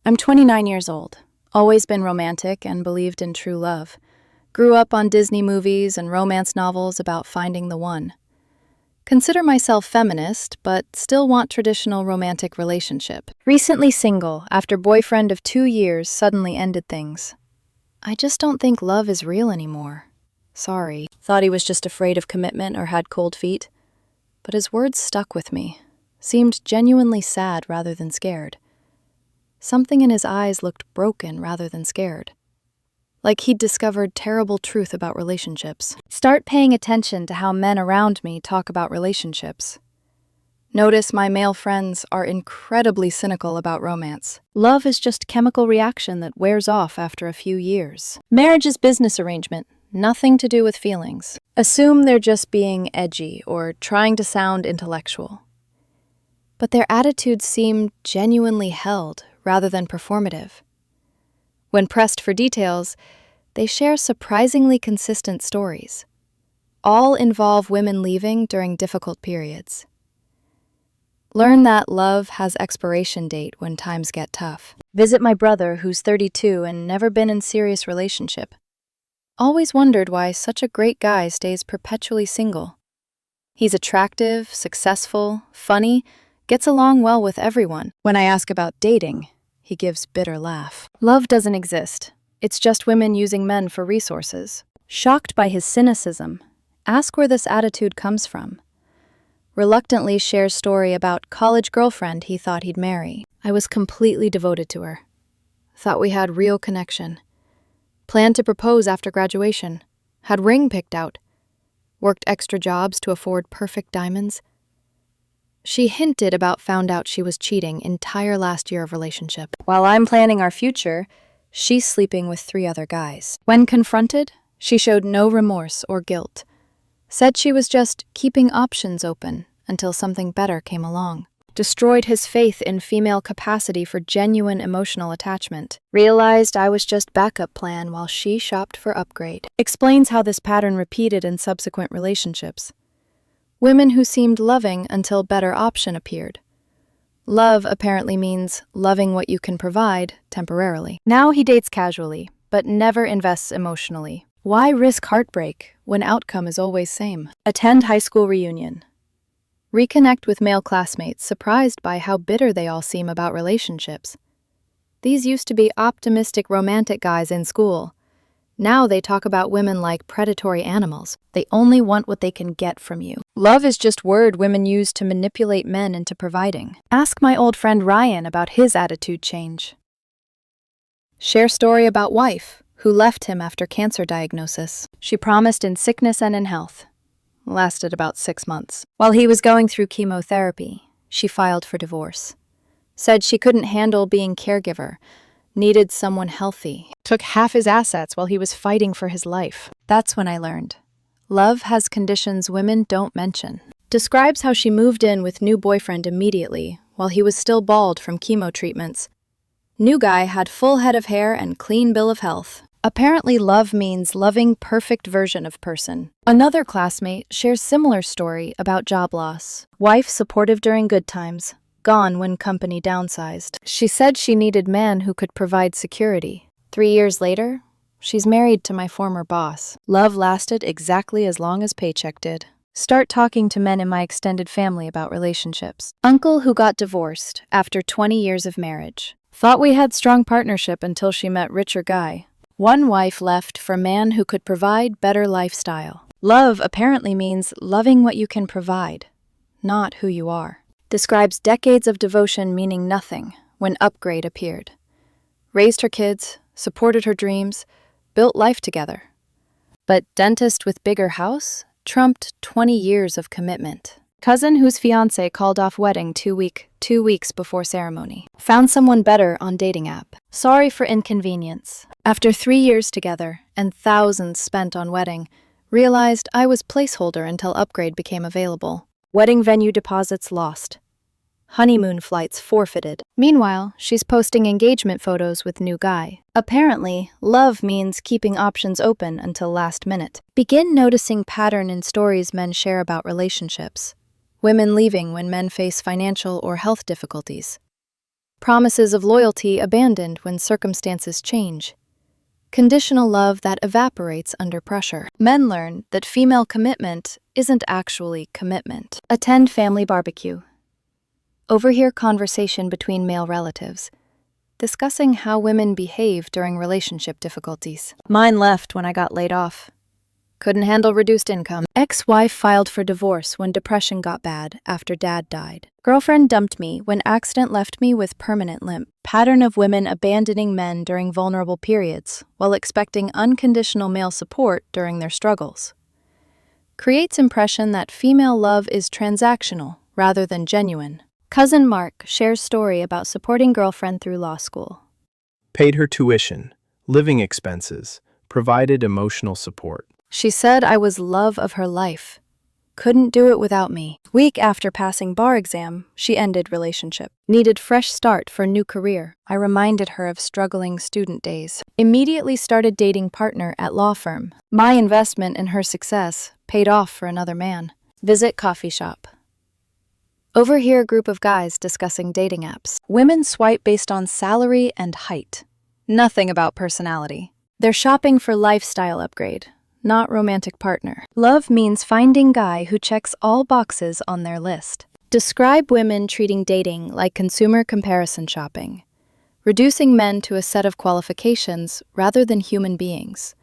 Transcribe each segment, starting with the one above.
I'm 29 years old, always been romantic and believed in true love. Grew up on Disney movies and romance novels about finding the one. Consider myself feminist, but still want traditional romantic relationship. Recently single after boyfriend of 2 years suddenly ended things. I just don't think love is real anymore. Sorry. Thought he was just afraid of commitment or had cold feet. But his words stuck with me. Seemed genuinely sad rather than scared. Something in his eyes looked broken rather than scared. Like he'd discovered terrible truth about relationships. Start paying attention to how men around me talk about relationships. Notice my male friends are incredibly cynical about romance. Love is just chemical reaction that wears off after a few years. Marriage is business arrangement, nothing to do with feelings. Assume they're just being edgy or trying to sound intellectual. But their attitudes seem genuinely held rather than performative. When pressed for details, they share surprisingly consistent stories. All involve women leaving during difficult periods. Learn that love has expiration date when times get tough. Visit my brother, who's 32 and never been in serious relationship. Always wondered why such a great guy stays perpetually single. He's attractive, successful, funny, gets along well with everyone. When I ask about dating, he gives bitter laugh. Love doesn't exist. It's just women using men for resources. Shocked by his cynicism, ask where this attitude comes from. Reluctantly shares story about college girlfriend he thought he'd marry. I was completely devoted to her. Thought we had real connection. Planned to propose after graduation. Had ring picked out. Worked extra jobs to afford perfect diamonds. She hinted about found out she was cheating entire last year of relationship. While I'm planning our future, she's sleeping with 3 other guys. When confronted, she showed no remorse or guilt. Said she was just keeping options open until something better came along. Destroyed his faith in female capacity for genuine emotional attachment. Realized I was just backup plan while she shopped for upgrade. Explains how this pattern repeated in subsequent relationships. Women who seemed loving until better option appeared. Love apparently means loving what you can provide temporarily. Now he dates casually, but never invests emotionally. Why risk heartbreak when outcome is always same? Attend high school reunion. Reconnect with male classmates, surprised by how bitter they all seem about relationships. These used to be optimistic romantic guys in school. Now they talk about women like predatory animals. They only want what they can get from you. Love is just word women use to manipulate men into providing. Ask my old friend Ryan about his attitude change. Share story about wife who left him after cancer diagnosis. She promised in sickness and in health. Lasted about 6 months. While he was going through chemotherapy, she filed for divorce. Said she couldn't handle being caregiver. Needed someone healthy. Took half his assets while he was fighting for his life. That's when I learned. Love has conditions women don't mention. Describes how she moved in with new boyfriend immediately while he was still bald from chemo treatments. New guy had full head of hair and clean bill of health. Apparently love means loving perfect version of person. Another classmate shares similar story about job loss. Wife supportive during good times. Gone when company downsized. She said she needed man who could provide security. 3 years later, she's married to my former boss. Love lasted exactly as long as paycheck did. Start talking to men in my extended family about relationships. Uncle who got divorced after 20 years of marriage. Thought we had strong partnership until she met richer guy. One wife left for man who could provide better lifestyle. Love apparently means loving what you can provide, not who you are. Describes decades of devotion meaning nothing when upgrade appeared. Raised her kids, supported her dreams, built life together. But dentist with bigger house trumped 20 years of commitment. Cousin whose fiancé called off wedding 2 weeks before ceremony. Found someone better on dating app. Sorry for inconvenience. After 3 years together and thousands spent on wedding, realized I was placeholder until upgrade became available. Wedding venue deposits lost. Honeymoon flights forfeited. Meanwhile, she's posting engagement photos with new guy. Apparently, love means keeping options open until last minute. Begin noticing pattern in stories men share about relationships. Women leaving when men face financial or health difficulties. Promises of loyalty abandoned when circumstances change. Conditional love that evaporates under pressure. Men learn that female commitment isn't actually commitment. Attend family barbecue. Overhear conversation between male relatives, discussing how women behave during relationship difficulties. Mine left when I got laid off. Couldn't handle reduced income. Ex-wife filed for divorce when depression got bad after dad died. Girlfriend dumped me when accident left me with permanent limp. Pattern of women abandoning men during vulnerable periods while expecting unconditional male support during their struggles. Creates impression that female love is transactional rather than genuine. Cousin Mark shares story about supporting girlfriend through law school. Paid her tuition, living expenses, provided emotional support. She said I was love of her life. Couldn't do it without me. Week after passing bar exam, she ended relationship. Needed fresh start for new career. I reminded her of struggling student days. Immediately started dating partner at law firm. My investment in her success paid off for another man. Visit coffee shop. Overhear a group of guys discussing dating apps. Women swipe based on salary and height. Nothing about personality. They're shopping for lifestyle upgrade, not romantic partner. Love means finding guy who checks all boxes on their list. Describe women treating dating like consumer comparison shopping, reducing men to a set of qualifications rather than human beings.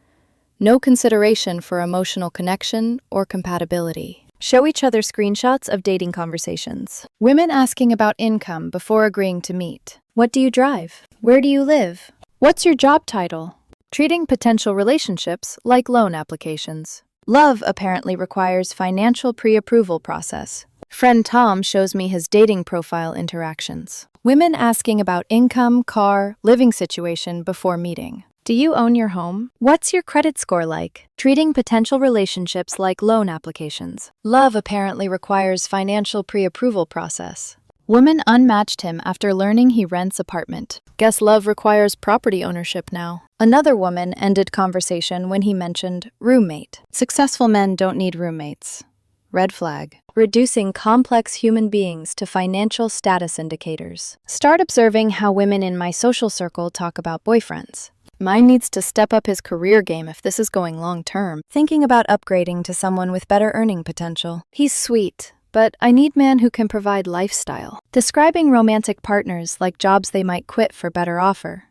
No consideration for emotional connection or compatibility. Show each other screenshots of dating conversations. Women asking about income before agreeing to meet. What do you drive? Where do you live? What's your job title? Treating potential relationships like loan applications. Love apparently requires financial pre-approval process. Friend Tom shows me his dating profile interactions. Women asking about income, car, living situation before meeting. Do you own your home? What's your credit score like? Treating potential relationships like loan applications. Love apparently requires financial pre-approval process. Woman unmatched him after learning he rents apartment. Guess love requires property ownership now. Another woman ended conversation when he mentioned roommate. Successful men don't need roommates. Red flag. Reducing complex human beings to financial status indicators. Start observing how women in my social circle talk about boyfriends. Mine needs to step up his career game if this is going long term. Thinking about upgrading to someone with better earning potential. He's sweet, but I need man who can provide lifestyle. Describing romantic partners like jobs they might quit for better offer.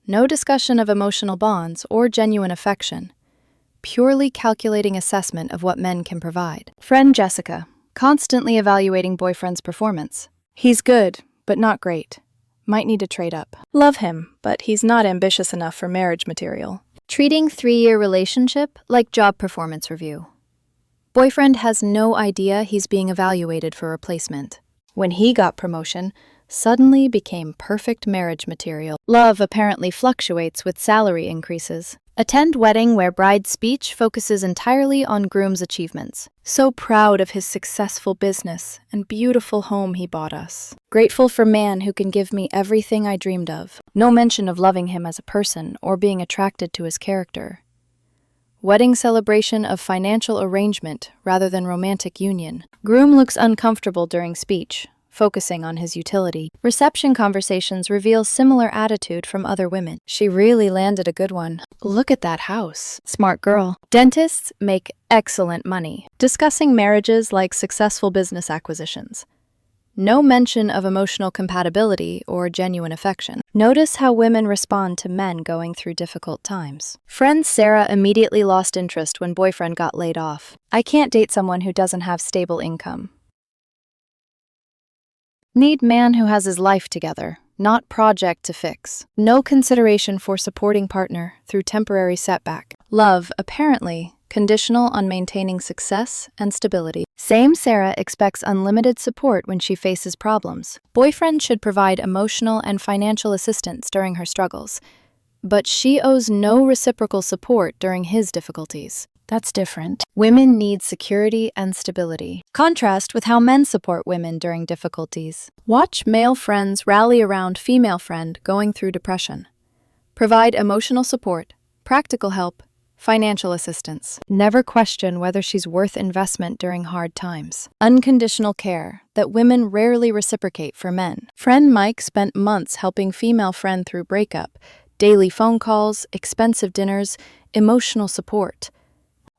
No discussion of emotional bonds or genuine affection. Purely calculating assessment of what men can provide. Friend Jessica, constantly evaluating boyfriend's performance. He's good, but not great. Might need to trade up. Love him, but he's not ambitious enough for marriage material. Treating 3-year relationship like job performance review. Boyfriend has no idea he's being evaluated for replacement. When he got promotion, suddenly became perfect marriage material. Love apparently fluctuates with salary increases. Attend wedding where bride's speech focuses entirely on groom's achievements. So proud of his successful business and beautiful home he bought us. Grateful for man who can give me everything I dreamed of. No mention of loving him as a person or being attracted to his character. Wedding celebration of financial arrangement rather than romantic union. Groom looks uncomfortable during speech, focusing on his utility. Reception conversations reveal similar attitude from other women. She really landed a good one. Look at that house. Smart girl. Dentists make excellent money. Discussing marriages like successful business acquisitions. No mention of emotional compatibility or genuine affection. Notice how women respond to men going through difficult times. Friend Sarah immediately lost interest when boyfriend got laid off. I can't date someone who doesn't have stable income. Need man who has his life together, not project to fix. No consideration for supporting partner through temporary setback. Love, apparently, conditional on maintaining success and stability. Same Sarah expects unlimited support when she faces problems. Boyfriend should provide emotional and financial assistance during her struggles, but she owes no reciprocal support during his difficulties. That's different. Women need security and stability. Contrast with how men support women during difficulties. Watch male friends rally around female friend going through depression. Provide emotional support, practical help, Financial assistance. Never question whether she's worth investment during hard times. Unconditional care that women rarely reciprocate for men. Friend Mike spent months helping female friend through breakup. Daily phone calls, expensive dinners, emotional support.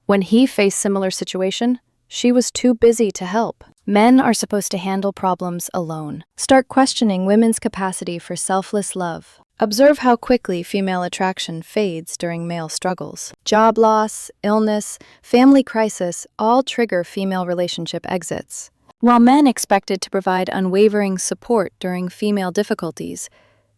When he faced similar situation, she was too busy to help. Men are supposed to handle problems alone. Start questioning women's capacity for selfless love. Observe how quickly female attraction fades during male struggles. Job loss, illness, family crisis all trigger female relationship exits. While men expected to provide unwavering support during female difficulties,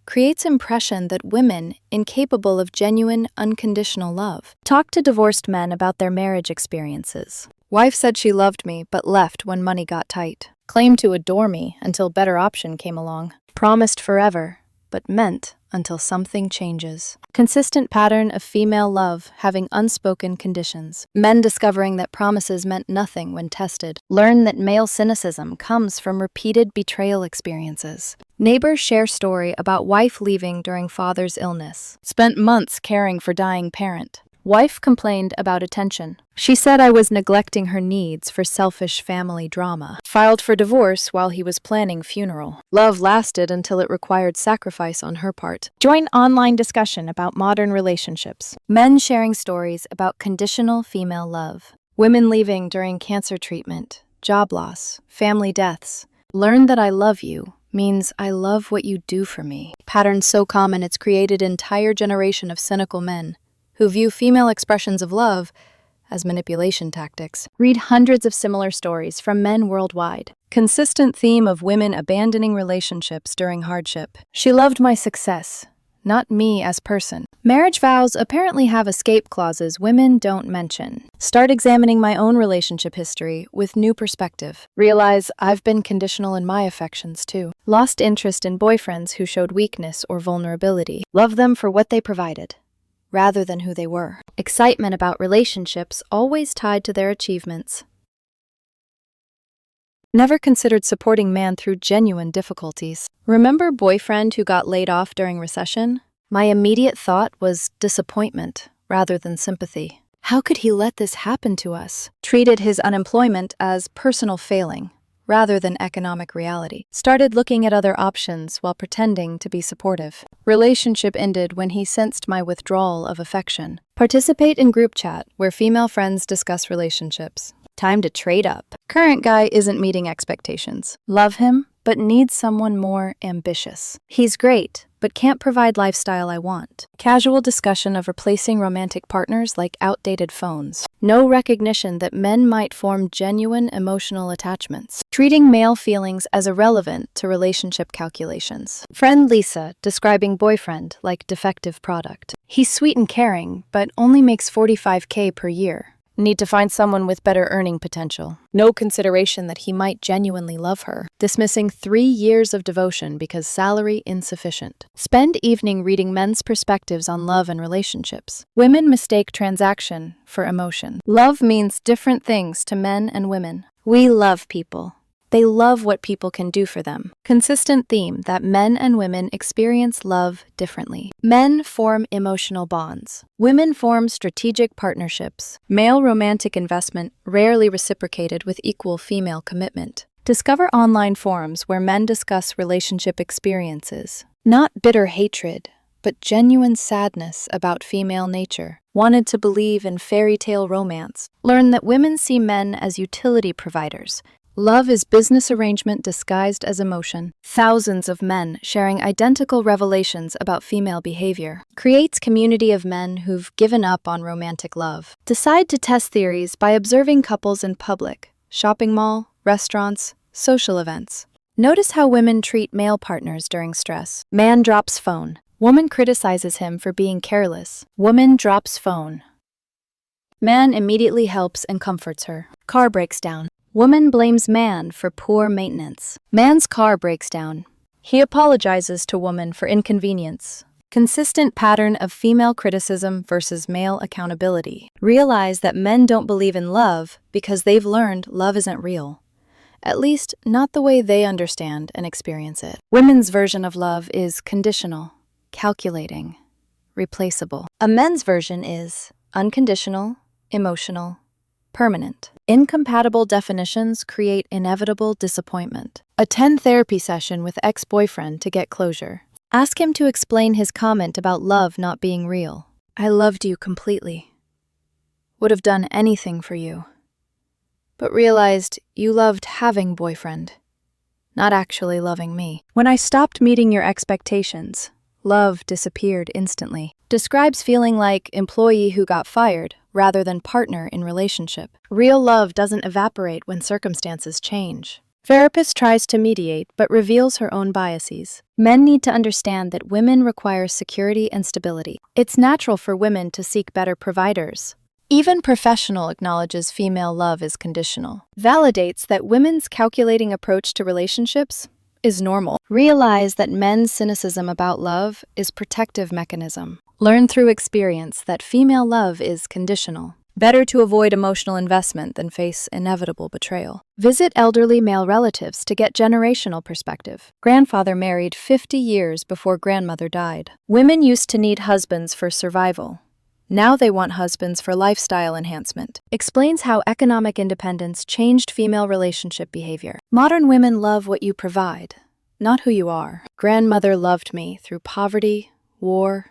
creates impression that women incapable of genuine, unconditional love. Talk to divorced men about their marriage experiences. Wife said she loved me but left when money got tight. Claimed to adore me until better option came along. Promised forever, but meant until something changes. Consistent pattern of female love having unspoken conditions. Men discovering that promises meant nothing when tested. Learn that male cynicism comes from repeated betrayal experiences. Neighbors share story about wife leaving during father's illness. Spent months caring for dying parent. Wife complained about attention. She said I was neglecting her needs for selfish family drama. Filed for divorce while he was planning funeral. Love lasted until it required sacrifice on her part. Join online discussion about modern relationships. Men sharing stories about conditional female love. Women leaving during cancer treatment, job loss, family deaths. Learn that I love you means I love what you do for me. Pattern so common it's created an entire generation of cynical men who view female expressions of love as manipulation tactics. Read hundreds of similar stories from men worldwide. Consistent theme of women abandoning relationships during hardship. She loved my success, not me as person. Marriage vows apparently have escape clauses women don't mention. Start examining my own relationship history with new perspective. Realize I've been conditional in my affections too. Lost interest in boyfriends who showed weakness or vulnerability. Love them for what they provided, rather than who they were. Excitement about relationships always tied to their achievements. Never considered supporting man through genuine difficulties. Remember boyfriend who got laid off during recession? My immediate thought was disappointment rather than sympathy. How could he let this happen to us? Treated his unemployment as personal failing rather than economic reality. Started looking at other options while pretending to be supportive. Relationship ended when he sensed my withdrawal of affection. Participate in group chat where female friends discuss relationships. Time to trade up. Current guy isn't meeting expectations. Love him, but needs someone more ambitious. He's great, but can't provide lifestyle I want. Casual discussion of replacing romantic partners like outdated phones. No recognition that men might form genuine emotional attachments. Treating male feelings as irrelevant to relationship calculations. Friend Lisa describing boyfriend like defective product. He's sweet and caring, but only makes $45K per year. Need to find someone with better earning potential. No consideration that he might genuinely love her. Dismissing 3 years of devotion because salary insufficient. Spend evening reading men's perspectives on love and relationships. Women mistake transaction for emotion. Love means different things to men and women. We love people. They love what people can do for them. Consistent theme that men and women experience love differently. Men form emotional bonds. Women form strategic partnerships. Male romantic investment rarely reciprocated with equal female commitment. Discover online forums where men discuss relationship experiences. Not bitter hatred, but genuine sadness about female nature. Wanted to believe in fairy tale romance. Learn that women see men as utility providers. Love is business arrangement disguised as emotion. Thousands of men sharing identical revelations about female behavior. Creates community of men who've given up on romantic love. Decide to test theories by observing couples in public, shopping mall, restaurants, social events. Notice how women treat male partners during stress. Man drops phone. Woman criticizes him for being careless. Woman drops phone. Man immediately helps and comforts her. Car breaks down. Woman blames man for poor maintenance. Man's car breaks down. He apologizes to woman for inconvenience. Consistent pattern of female criticism versus male accountability. Realize that men don't believe in love because they've learned love isn't real. At least, not the way they understand and experience it. Women's version of love is conditional, calculating, replaceable. A men's version is unconditional, emotional, permanent. Incompatible definitions create inevitable disappointment. Attend therapy session with ex-boyfriend to get closure. Ask him to explain his comment about love not being real. I loved you completely. Would have done anything for you. But realized you loved having boyfriend, not actually loving me. When I stopped meeting your expectations, love disappeared instantly. Describes feeling like employee who got fired rather than partner in relationship. Real love doesn't evaporate when circumstances change. Therapist tries to mediate but reveals her own biases. Men need to understand that women require security and stability. It's natural for women to seek better providers. Even Professional acknowledges female love is conditional. Validates that women's calculating approach to relationships is normal. Realize that men's cynicism about love is protective mechanism. Learn through experience that female love is conditional. Better to avoid emotional investment than face inevitable betrayal. Visit elderly male relatives to get generational perspective. Grandfather married 50 years before grandmother died. Women used to need husbands for survival. Now they want husbands for lifestyle enhancement. Explains how economic independence changed female relationship behavior. Modern women love what you provide, not who you are. Grandmother loved me through poverty, war,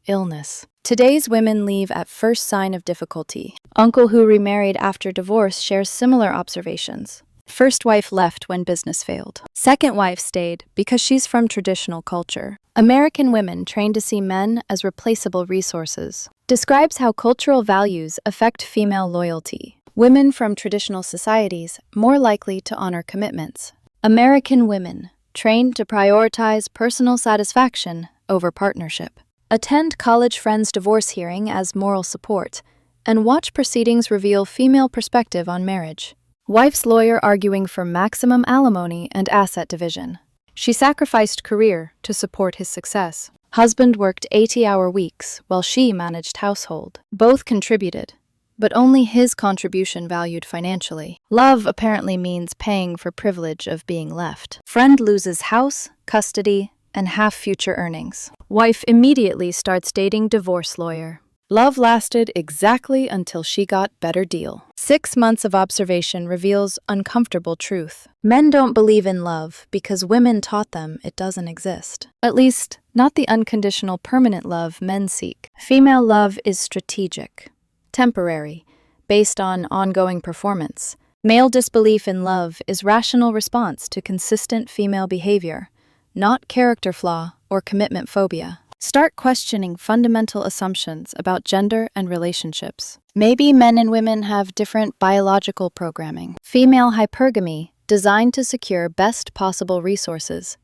illness. Today's women leave at first sign of difficulty. Uncle who remarried after divorce shares similar observations. First wife left when business failed. Second wife stayed because she's from traditional culture. American women trained to see men as replaceable resources. Describes how cultural values affect female loyalty. Women from traditional societies more likely to honor commitments. American women trained to prioritize personal satisfaction over partnership. Attend college friends' divorce hearing as moral support, and watch proceedings reveal female perspective on marriage. Wife's lawyer arguing for maximum alimony and asset division. She sacrificed career to support his success. Husband worked 80-hour weeks while she managed household. Both contributed, but only his contribution valued financially. Love apparently means paying for privilege of being left. Friend loses house, custody, and half future earnings. Wife immediately starts dating divorce lawyer. Love lasted exactly until she got better deal. 6 months of observation reveals uncomfortable truth. Men don't believe in love because women taught them it doesn't exist. At least, not the unconditional permanent love men seek. Female love is strategic, temporary, based on ongoing performance. Male disbelief in love is rational response to consistent female behavior, not character flaw or commitment phobia. Start questioning fundamental assumptions about gender and relationships. Maybe men and women have different biological programming. Female hypergamy, designed to secure best possible resources.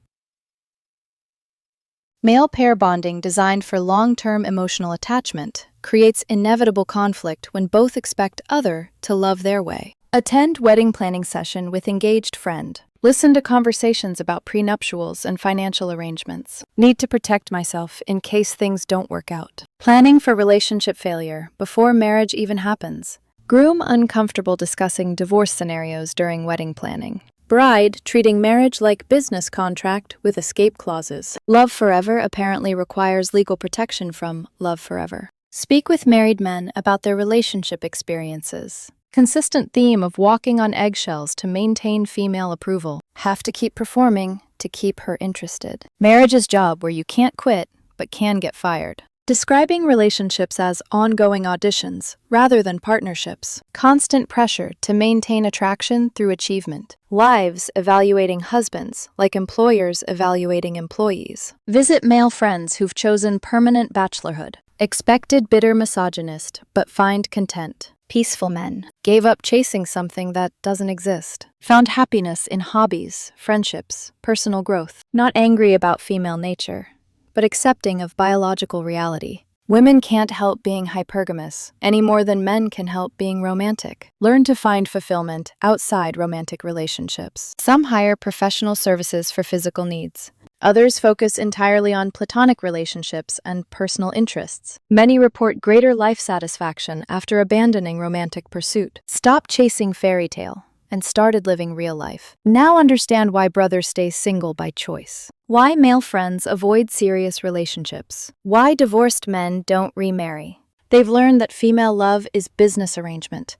Male pair bonding, designed for long-term emotional attachment, creates inevitable conflict when both expect other to love their way. Attend wedding planning session with engaged friend. Listen to conversations about prenuptials and financial arrangements. Need to protect myself in case things don't work out. Planning for relationship failure before marriage even happens. Groom uncomfortable discussing divorce scenarios during wedding planning. Bride treating marriage like business contract with escape clauses. Love forever apparently requires legal protection from love forever. Speak with married men about their relationship experiences. Consistent theme of walking on eggshells to maintain female approval. Have to keep performing to keep her interested. Marriage's job where you can't quit but can get fired. Describing relationships as ongoing auditions rather than partnerships. Constant pressure to maintain attraction through achievement. Wives evaluating husbands like employers evaluating employees. Visit male friends who've chosen permanent bachelorhood. Expected bitter misogynist but find content. Peaceful men gave up chasing something that doesn't exist. Found happiness in hobbies, friendships, personal growth. Not angry about female nature, but accepting of biological reality. Women can't help being hypergamous any more than men can help being romantic. Learn to find fulfillment outside romantic relationships. Some hire professional services for physical needs. Others focus entirely on platonic relationships and personal interests. Many report greater life satisfaction after abandoning romantic pursuit. Stop chasing fairy tale and started living real life. Now understand why brothers stay single by choice. Why male friends avoid serious relationships. Why divorced men don't remarry. They've learned that female love is business arrangement,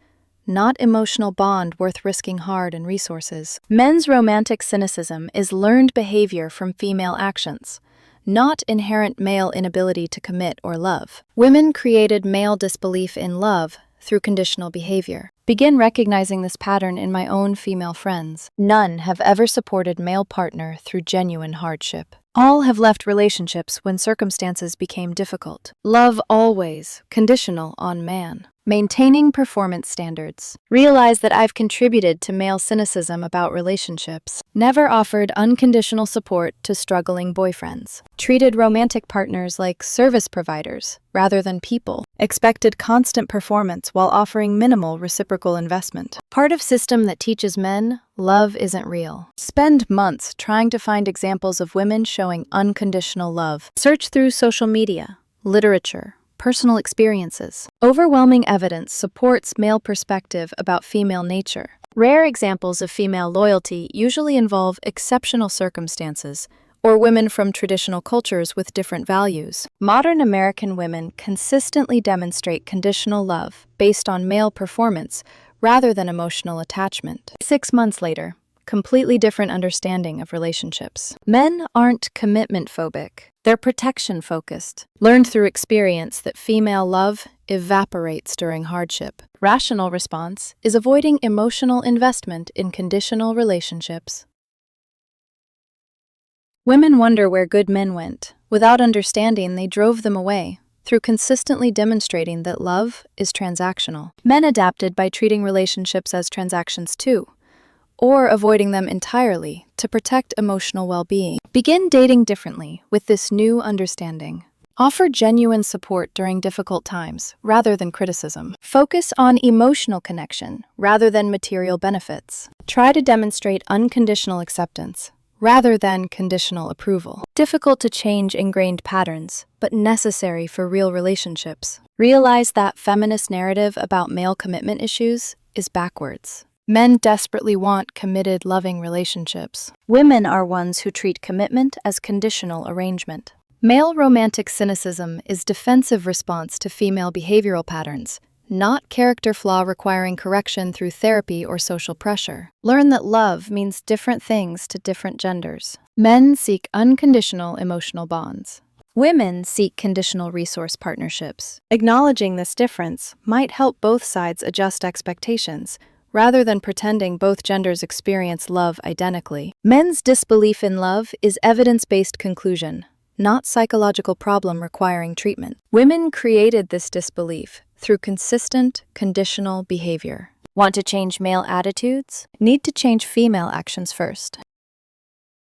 not emotional bond worth risking hard and resources. Men's romantic cynicism is learned behavior from female actions, not inherent male inability to commit or love. Women created male disbelief in love through conditional behavior. Begin recognizing this pattern in my own female friends. None have ever supported male partner through genuine hardship. All have left relationships when circumstances became difficult. Love always, conditional on man. Maintaining performance standards. Realize that I've contributed to male cynicism about relationships. Never offered unconditional support to struggling boyfriends. Treated romantic partners like service providers rather than people. Expected constant performance while offering minimal reciprocal investment. Part of system that teaches men love isn't real. Spend months trying to find examples of women showing unconditional love. Search through social media, literature, personal experiences. Overwhelming evidence supports male perspective about female nature. Rare examples of female loyalty usually involve exceptional circumstances or women from traditional cultures with different values. Modern American women consistently demonstrate conditional love based on male performance rather than emotional attachment. 6 months later, completely different understanding of relationships. Men aren't commitment phobic. They're protection focused. Learned through experience that female love evaporates during hardship. Rational response is avoiding emotional investment in conditional relationships. Women wonder where good men went. Without understanding, they drove them away through consistently demonstrating that love is transactional. Men adapted by treating relationships as transactions too, or avoiding them entirely to protect emotional well-being. Begin dating differently with this new understanding. Offer genuine support during difficult times rather than criticism. Focus on emotional connection rather than material benefits. Try to demonstrate unconditional acceptance rather than conditional approval. Difficult to change ingrained patterns, but necessary for real relationships. Realize that feminist narrative about male commitment issues is backwards. Men desperately want committed, loving relationships. Women are ones who treat commitment as conditional arrangement. Male romantic cynicism is defensive response to female behavioral patterns, not character flaw requiring correction through therapy or social pressure. Learn that love means different things to different genders. Men seek unconditional emotional bonds. Women seek conditional resource partnerships. Acknowledging this difference might help both sides adjust expectations, rather than pretending both genders experience love identically. Men's disbelief in love is evidence-based conclusion, not psychological problem requiring treatment. Women created this disbelief through consistent, conditional behavior. Want to change male attitudes? Need to change female actions first.